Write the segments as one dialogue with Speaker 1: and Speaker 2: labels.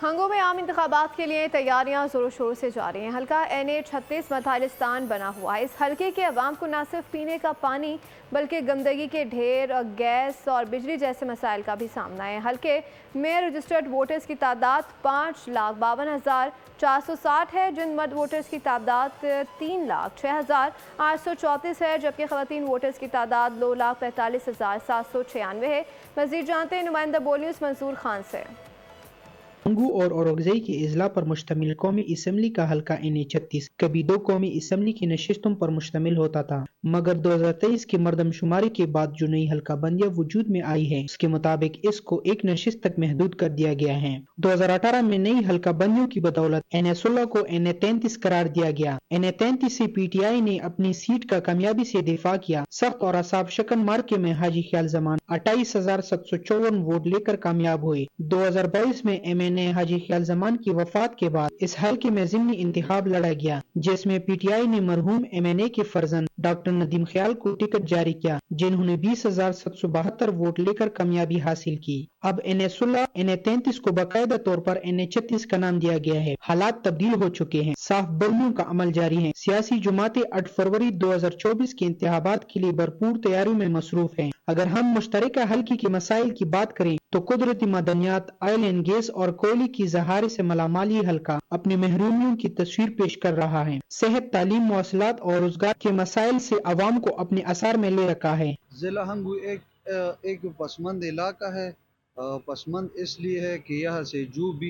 Speaker 1: ہنگو میں عام انتخابات کے لیے تیاریاں زور و شور سے جاری ہیں۔ حلقہ NA-36 متھائلستان بنا ہوا ہے۔ اس حلقے کے عوام کو نہ صرف پینے کا پانی بلکہ گندگی کے ڈھیر، گیس اور بجلی جیسے مسائل کا بھی سامنا ہے۔ حلقے میں رجسٹرڈ ووٹرز کی تعداد 5,52,460 ہے، جن مرد ووٹرز کی تعداد 3,06,834 ہے، جبکہ خواتین ووٹرز کی تعداد 2,45,796 ہے۔ مزید جانتے ہیں نمائندہ بولیوز منظور خان سے۔
Speaker 2: ہنگو اور اوروگزئی کے اضلاع پر مشتمل قومی اسمبلی کا حلقہ NA-36 کبھی 2 قومی اسمبلی کی نشستوں پر مشتمل ہوتا تھا، مگر 2023 کی مردم شماری کے بعد جو نئی حلقہ بندیاں وجود میں آئی ہے اس کے مطابق اس کو 1 نشست تک محدود کر دیا گیا ہے۔ 2018 میں نئی حلقہ بندیوں کی بدولت NA-16 کو NA-33 قرار دیا گیا۔ NA-33 سے PTI نے اپنی سیٹ کا کامیابی سے دفاع کیا۔ سخت اور اصاب شکن مارکے میں حاجی خیال زمان 28,754 ووٹ لے کر کامیاب ہوئے۔ 2022 میں MNA حاجی خیال زمان کی وفات کے بعد اس حلقے میں ضمنی انتخاب لڑا گیا، جس میں PTI نے مرحوم MNA کے فرزند ڈاکٹر ندیم خیال کو ٹکٹ جاری کیا، جنہوں نے 20,772 ووٹ لے کر کامیابی حاصل کی۔ اب NA-16 NA-33 کو باقاعدہ طور پر NA-36 کا نام دیا گیا ہے۔ حالات تبدیل ہو چکے ہیں، صاف بولیوں کا عمل جاری ہے۔ سیاسی جماعتیں 8 فروری 2024 کے انتخابات کے لیے بھرپور تیاریوں میں مصروف ہیں۔ اگر ہم مشترکہ حلقے کے مسائل کی بات کریں تو قدرتی معدنیات، آئل اینڈ گیس اور کوئلے کی ذخائر سے مالامال یہ حلقہ اپنی محرومیوں کی تصویر پیش کر رہا ہے۔ صحت، تعلیم، مواصلات اور روزگار کے مسائل سے عوام کو اپنے اثار میں لے رکھا ہے۔
Speaker 3: ضلع ہنگو ایک پسماند علاقہ ہے۔ پسماند اس لیے ہے کہ یہاں سے جو بھی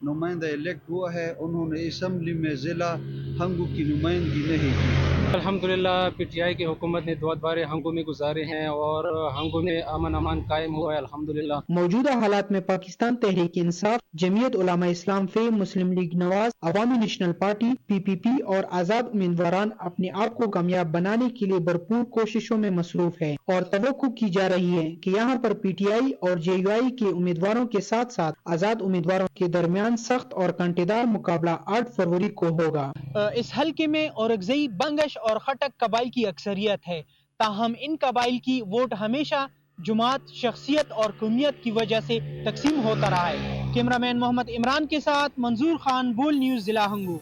Speaker 3: نمائندہ الیکٹ ہوا ہے انہوں نے اسمبلی میں ضلع ہنگو کی نمائندگی نہیں کی۔
Speaker 4: الحمدللہ PTI کی حکومت نے 2 بارے ہنگو میں گزارے ہیں اور ہنگو میں امن امان قائم ہوا ہے الحمدللہ۔
Speaker 2: موجودہ حالات میں پاکستان تحریک انصاف، جمعیت علماء اسلام فے، مسلم لیگ نواز، عوامی نیشنل پارٹی PPP اور آزاد امیدواران اپنے آپ کو کامیاب بنانے کے لیے بھرپور کوششوں میں مصروف ہے اور توقع کی جا رہی ہے کہ یہاں پر PTI اور JUI کے امیدواروں کے ساتھ ساتھ آزاد امیدواروں کے درمیان سخت اور کانٹے دار مقابلہ 8 فروری کو ہوگا۔
Speaker 5: اس حلقے میں اورگزئی، بنگش اور خٹک قبائل کی اکثریت ہے، تاہم ان قبائل کی ووٹ ہمیشہ جماعت، شخصیت اور قومیت کی وجہ سے تقسیم ہوتا رہا ہے۔ کیمرامین محمد عمران کے ساتھ منظور خان، بول نیوز، ضلع ہنگو۔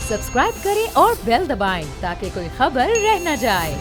Speaker 6: سبسکرائب کریں اور بیل دبائیں تاکہ کوئی خبر رہ نہ جائے۔